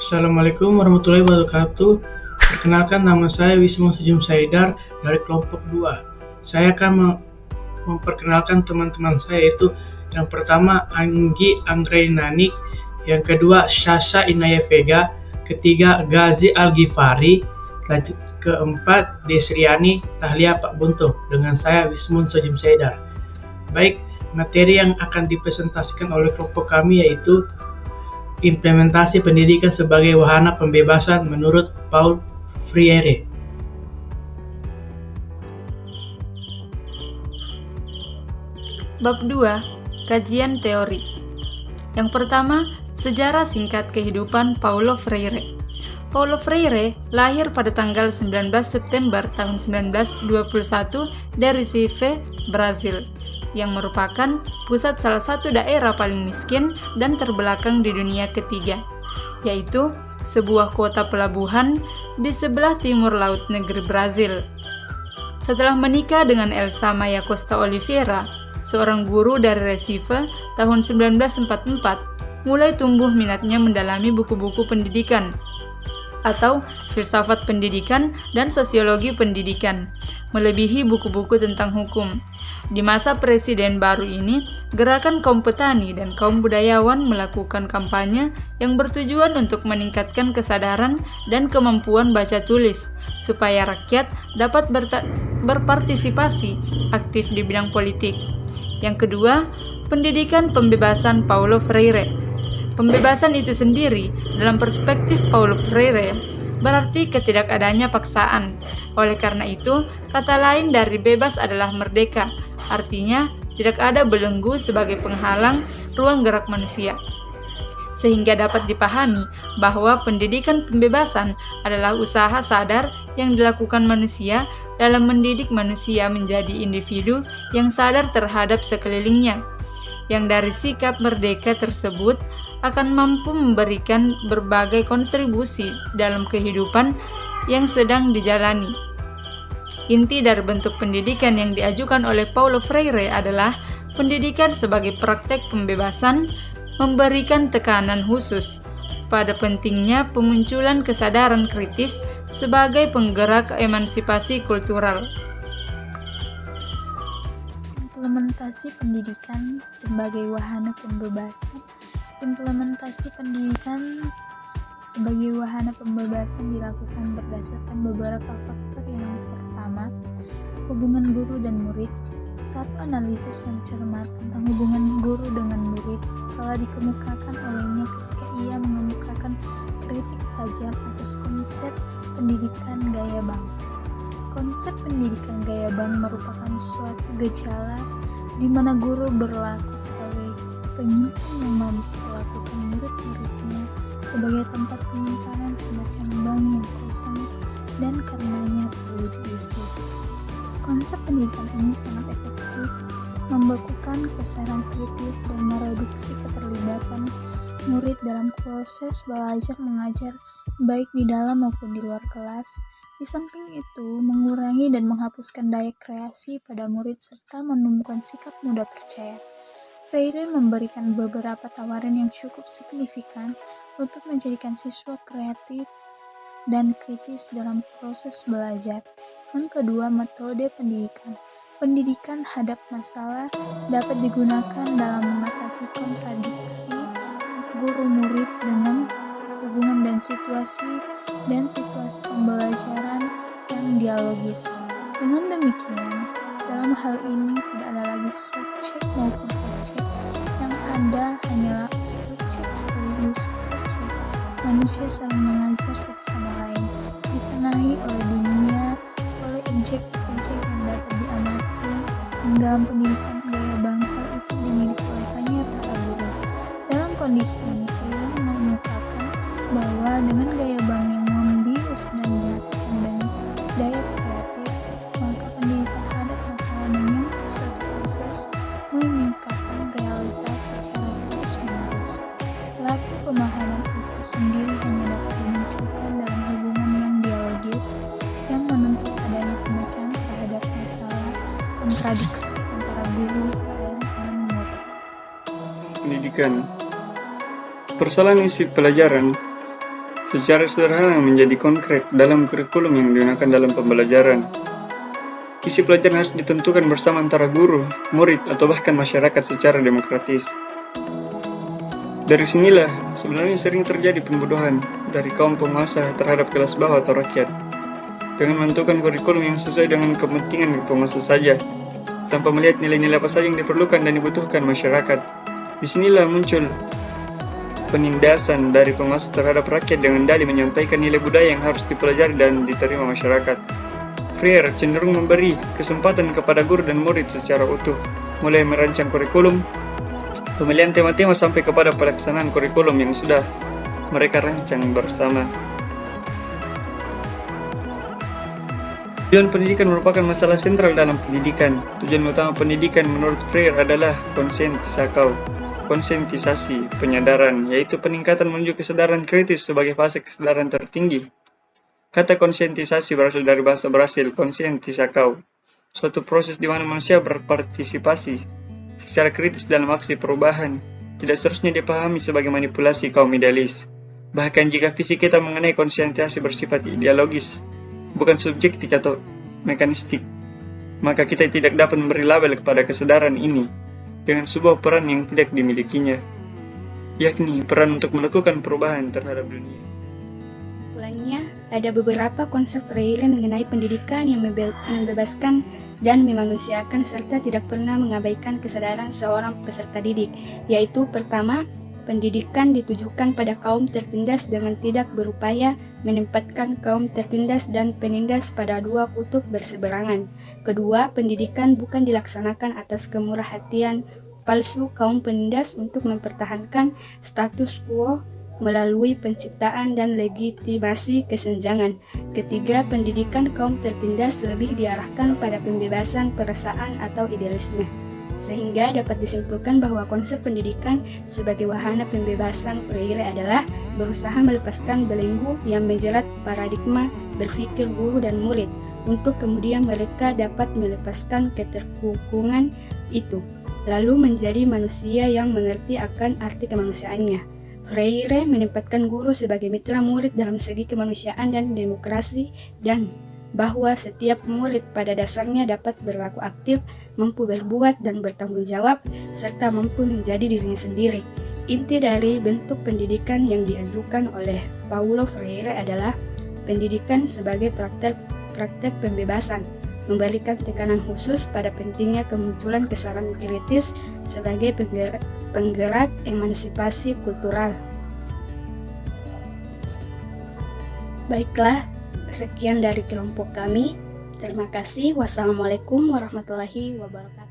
Assalamualaikum warahmatullahi wabarakatuh. Perkenalkan, nama saya Wisnu Sejum Saidar dari kelompok 2. Saya akan memperkenalkan teman-teman saya, yaitu yang pertama Anggi Anggrainani, yang kedua Sasha Inaya Vega, ketiga Gazi Al-Ghifari, keempat Desriani Tahlia Pak Buntu. Dengan saya Wisnu Sejum Saidar. Baik, materi yang akan dipresentasikan oleh kelompok kami yaitu implementasi pendidikan sebagai wahana pembebasan menurut Paul Freire. Bab 2. Kajian teori. Yang pertama, sejarah singkat kehidupan Paulo Freire. Paulo Freire lahir pada tanggal 19 September tahun 1921 dari Recife, Brazil, yang merupakan pusat salah satu daerah paling miskin dan terbelakang di dunia ketiga, yaitu sebuah kota pelabuhan di sebelah timur laut negeri Brazil. Setelah menikah dengan Elsa Maya Costa Oliveira, seorang guru dari Recife, tahun 1944, mulai tumbuh minatnya mendalami buku-buku pendidikan atau filsafat pendidikan dan sosiologi pendidikan, melebihi buku-buku tentang hukum. Di masa presiden baru ini, gerakan kaum petani dan kaum budayawan melakukan kampanye yang bertujuan untuk meningkatkan kesadaran dan kemampuan baca tulis, supaya rakyat dapat berpartisipasi aktif di bidang politik. Yang kedua, pendidikan pembebasan Paulo Freire. Pembebasan itu sendiri, dalam perspektif Paulo Freire, berarti ketidakadanya paksaan. Oleh karena itu, kata lain dari bebas adalah merdeka. Artinya, tidak ada belenggu sebagai penghalang ruang gerak manusia. Sehingga dapat dipahami bahwa pendidikan pembebasan adalah usaha sadar yang dilakukan manusia dalam mendidik manusia menjadi individu yang sadar terhadap sekelilingnya, yang dari sikap merdeka tersebut akan mampu memberikan berbagai kontribusi dalam kehidupan yang sedang dijalani. Inti dari bentuk pendidikan yang diajukan oleh Paulo Freire adalah pendidikan sebagai praktek pembebasan, memberikan tekanan khusus pada pentingnya pemunculan kesadaran kritis sebagai penggerak emansipasi kultural. Implementasi pendidikan sebagai wahana pembebasan. Implementasi pendidikan sebagai wahana pembebasan dilakukan berdasarkan beberapa faktor. Yang pertama, hubungan guru dan murid. Satu analisis yang cermat tentang hubungan guru dengan murid telah dikemukakan olehnya ketika ia mengemukakan kritik tajam atas konsep pendidikan gaya bank. Konsep pendidikan gaya bank merupakan suatu gejala di mana guru berlaku sebagai penyimpan yang memperlakukan murid-muridnya sebagai tempat penyimpanan semacam bank yang kosong dan karenanya perlu diisi. Konsep pendidikan ini sangat efektif membekukan kesadaran kritis dan mereduksi keterlibatan murid dalam proses belajar mengajar baik di dalam maupun di luar kelas. Di samping itu, mengurangi dan menghapuskan daya kreasi pada murid serta menumbuhkan sikap mudah percaya. Freire memberikan beberapa tawaran yang cukup signifikan untuk menjadikan siswa kreatif dan kritis dalam proses belajar. Yang kedua, metode pendidikan. Pendidikan hadap masalah dapat digunakan dalam mengatasi kontradiksi guru-murid dengan hubungan dan situasi pembelajaran yang dialogis. Dengan demikian, dalam hal ini tidak ada lagi subjek maupun objek, yang ada hanyalah subjek sekaligus objek. Manusia saling mengajar satu sama lain, ditengahi oleh dunia, oleh objek-objek yang dapat diamati. Dalam pendidikan gaya bank, hal itu dimiliki oleh hanya para guru. Dalam kondisi ini, Freire mengemukakan bahwa dengan gaya bank yang membius dan mematikan dan daya kreatif, maka pendidikan hadap masalah menyangkut suatu proses menyingkapkan realitas secara terus-menerus. Laku pemahaman itu sendiri hanya dapat dimunculkan dalam hubungan yang dialogis yang menuntut adanya pemecahan terhadap masalah kontradiksi antara guru dan murid. Pendidikan. Persoalan isi pelajaran secara sederhana menjadi konkret dalam kurikulum yang digunakan dalam pembelajaran. Isi pelajaran harus ditentukan bersama antara guru, murid, atau bahkan masyarakat secara demokratis. Dari sinilah sebenarnya sering terjadi pembodohan dari kaum penguasa terhadap kelas bawah atau rakyat, dengan menentukan kurikulum yang sesuai dengan kepentingan penguasa saja, tanpa melihat nilai-nilai apa saja yang diperlukan dan dibutuhkan masyarakat. Disinilah muncul penindasan dari penguasa terhadap rakyat dengan dalih menyampaikan nilai budaya yang harus dipelajari dan diterima masyarakat. Freire cenderung memberi kesempatan kepada guru dan murid secara utuh, mulai merancang kurikulum, pemilihan tema-tema sampai kepada pelaksanaan kurikulum yang sudah mereka rancang bersama. Tujuan pendidikan merupakan masalah sentral dalam pendidikan. Tujuan utama pendidikan menurut Freire adalah konsentisasi, penyadaran, yaitu peningkatan menuju kesadaran kritis sebagai fase kesadaran tertinggi. Kata konsentisasi berasal dari bahasa Brasil conscientisacao, suatu proses di mana manusia berpartisipasi secara kritis dalam aksi perubahan. Tidak seharusnya dipahami sebagai manipulasi kaum idealis. Bahkan jika visi kita mengenai konsentrasi bersifat ideologis, bukan subjektif atau mekanistik, maka kita tidak dapat memberi label kepada kesadaran ini dengan sebuah peran yang tidak dimilikinya, yakni peran untuk melakukan perubahan terhadap dunia. Kesimpulannya, ada beberapa konsep Freire mengenai pendidikan yang membebaskan dan memanusiakan serta tidak pernah mengabaikan kesadaran seorang peserta didik, yaitu pertama, pendidikan ditujukan pada kaum tertindas dengan tidak berupaya menempatkan kaum tertindas dan penindas pada dua kutub berseberangan. Kedua, pendidikan bukan dilaksanakan atas kemurahhatian palsu kaum penindas untuk mempertahankan status quo melalui penciptaan dan legitimasi kesenjangan. Ketiga, pendidikan kaum tertindas lebih diarahkan pada pembebasan perasaan atau idealisme. Sehingga dapat disimpulkan bahwa konsep pendidikan sebagai wahana pembebasan Freire adalah berusaha melepaskan belenggu yang menjerat paradigma berpikir guru dan murid, untuk kemudian mereka dapat melepaskan keterkukungan itu, lalu menjadi manusia yang mengerti akan arti kemanusiaannya. Freire menempatkan guru sebagai mitra murid dalam segi kemanusiaan dan demokrasi, dan bahwa setiap murid pada dasarnya dapat berlaku aktif, mampu berbuat dan bertanggung jawab, serta mampu menjadi dirinya sendiri. Inti dari bentuk pendidikan yang diajukan oleh Paulo Freire adalah pendidikan sebagai praktek pembebasan, memberikan tekanan khusus pada pentingnya kemunculan kesadaran kritis sebagai penggerak emansipasi kultural. Baiklah, sekian dari kelompok kami. Terima kasih. Wassalamualaikum warahmatullahi wabarakatuh.